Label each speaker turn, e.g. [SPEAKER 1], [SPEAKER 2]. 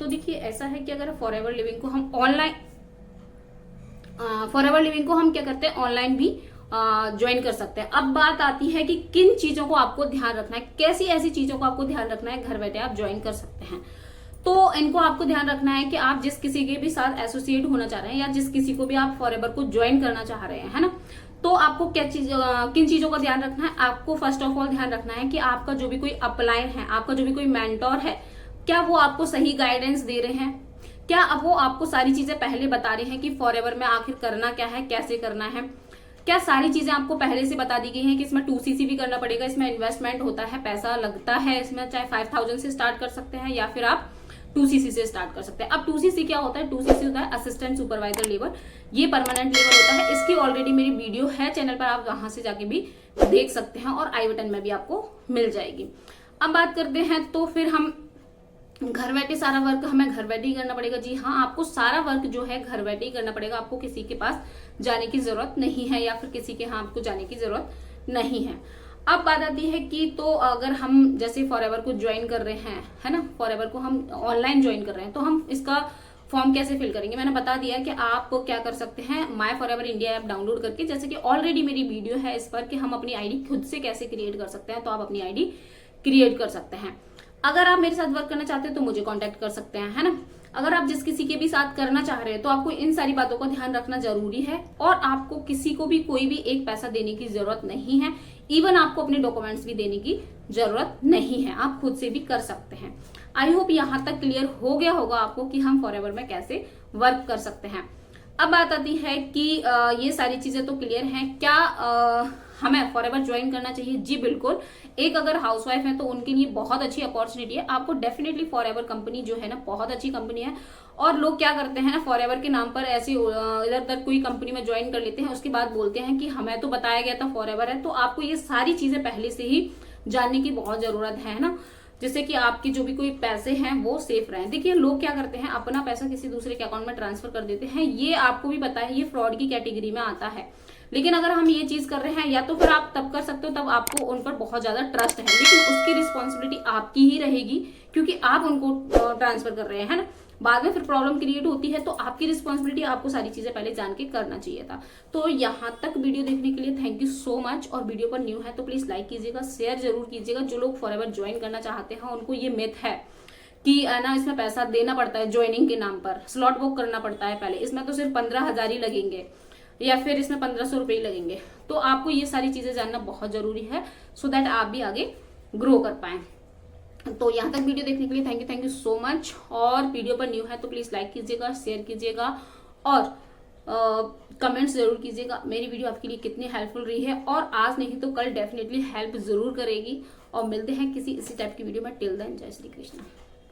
[SPEAKER 1] तो देखिए ऐसा है कि अगर फॉरएवर लिविंग को हम ऑनलाइन, फॉरएवर लिविंग को हम क्या करते हैं ऑनलाइन भी ज्वाइन कर सकते हैं। अब बात आती है कि किन चीजों को आपको ध्यान रखना है, कैसी ऐसी चीजों को आपको ध्यान रखना है घर बैठे आप ज्वाइन कर सकते हैं। तो इनको आपको ध्यान रखना है कि आप जिस किसी के भी साथ एसोसिएट होना चाह रहे हैं या जिस किसी को भी आप फॉरएवर को ज्वाइन करना चाह रहे हैं, है ना, तो आपको क्या चीज किन चीजों का ध्यान रखना है। आपको फर्स्ट ऑफ ऑल ध्यान रखना है कि आपका जो भी कोई अपलाइन है, आपका जो भी कोई मेंटोर है, क्या वो आपको सही गाइडेंस दे रहे हैं, क्या अब वो आपको सारी चीजें पहले बता रहे हैं कि फॉरएवर में आखिर करना क्या है, कैसे करना है, क्या सारी चीजें आपको पहले से बता दी गई हैं कि इसमें 2cc भी करना पड़ेगा, इसमें इन्वेस्टमेंट होता है, पैसा लगता है इसमें, चाहे 5000 से स्टार्ट कर सकते हैं या फिर आप 2cc से स्टार्ट कर सकते हैं। अब 2cc क्या होता है, 2cc होता है असिस्टेंट सुपरवाइजर लेवल, ये परमानेंट लेवल होता है। इसकी ऑलरेडी मेरी वीडियो है चैनल पर, आप वहां से जाके भी देख सकते हैं और आई बटन में भी आपको मिल जाएगी। अब बात करते हैं तो फिर हम घर बैठे सारा वर्क हमें घर बैठे ही करना पड़ेगा। जी हाँ, आपको सारा वर्क जो है घर बैठे ही करना पड़ेगा, आपको किसी के पास जाने की जरूरत नहीं है या फिर किसी के यहाँ आपको जाने की जरूरत नहीं है। अब बात आती है कि तो अगर हम जैसे फॉरएवर को ज्वाइन कर रहे हैं, है ना, फॉरएवर को हम ऑनलाइन ज्वाइन कर रहे हैं, तो हम इसका फॉर्म कैसे फिल करेंगे। मैंने बता दिया कि आप क्या कर सकते हैं, my forever India app download करके, जैसे कि ऑलरेडी मेरी वीडियो है इस पर कि हम अपनी आईडी खुद से कैसे क्रिएट कर सकते हैं, तो आप अपनी आईडी क्रिएट कर सकते हैं। अगर आप मेरे साथ वर्क करना चाहते हैं तो मुझे कांटेक्ट कर सकते हैं, है ना। अगर आप जिस किसी के भी साथ करना चाह रहे हैं तो आपको इन सारी बातों का ध्यान रखना जरूरी है और आपको किसी को भी कोई भी एक पैसा देने की जरूरत नहीं है। इवन आपको अपने डॉक्यूमेंट्स भी देने की जरूरत नहीं है, आप खुद से भी कर सकते हैं। आई होप यहाँ तक क्लियर हो गया होगा आपको कि हम फॉरएवर में कैसे वर्क कर सकते हैं। अब बात आती है कि ये सारी चीजें तो क्लियर हैं, क्या हमें फॉरएवर ज्वाइन करना चाहिए। जी बिल्कुल, एक अगर हाउसवाइफ है तो उनके लिए बहुत अच्छी अपॉर्चुनिटी है। आपको डेफिनेटली फॉरएवर कंपनी जो है ना बहुत अच्छी कंपनी है। और लोग क्या करते हैं ना, फॉरएवर के नाम पर ऐसे इधर उधर कोई कंपनी में ज्वाइन कर लेते हैं, उसके बाद बोलते हैं कि हमें तो बताया गया था फॉरएवर है। तो आपको ये सारी चीजें पहले से ही जानने की बहुत जरूरत है ना, जिससे कि आपकी जो भी कोई पैसे हैं वो सेफ रहें। देखिए लोग क्या करते हैं, अपना पैसा किसी दूसरे के अकाउंट में ट्रांसफर कर देते हैं, ये आपको भी पता है ये फ्रॉड की कैटेगरी में आता है। लेकिन अगर हम ये चीज कर रहे हैं, या तो फिर आप तब कर सकते हो तब आपको उन पर बहुत ज्यादा ट्रस्ट है, लेकिन उसकी रिस्पॉन्सिबिलिटी आपकी ही रहेगी क्योंकि आप उनको ट्रांसफर कर रहे हैं, है ना। बाद में फिर प्रॉब्लम क्रिएट होती है, तो आपकी रिस्पॉन्सिबिलिटी, आपको सारी चीजें पहले जान के करना चाहिए था। तो यहाँ तक वीडियो देखने के लिए थैंक यू सो मच। और वीडियो पर न्यू है तो प्लीज लाइक कीजिएगा, शेयर जरूर कीजिएगा। जो लोग फॉरएवर ज्वाइन करना चाहते हैं उनको ये मिथ है कि ना इसमें पैसा देना पड़ता है, ज्वाइनिंग के नाम पर स्लॉट बुक करना पड़ता है पहले, इसमें तो सिर्फ 15,000 ही लगेंगे या फिर इसमें 1500 रुपए ही लगेंगे। तो आपको ये सारी चीजें जानना बहुत जरूरी है सो दैट आप भी आगे ग्रो कर पाए। तो यहाँ तक वीडियो देखने के लिए थैंक यू सो मच। और वीडियो पर न्यू है तो प्लीज लाइक कीजिएगा, शेयर कीजिएगा और कमेंट्स जरूर कीजिएगा मेरी वीडियो आपके लिए कितनी हेल्पफुल रही है। और आज नहीं तो कल डेफिनेटली हेल्प जरूर करेगी। और मिलते हैं किसी इसी टाइप की वीडियो में। टिल देन जय श्री कृष्ण।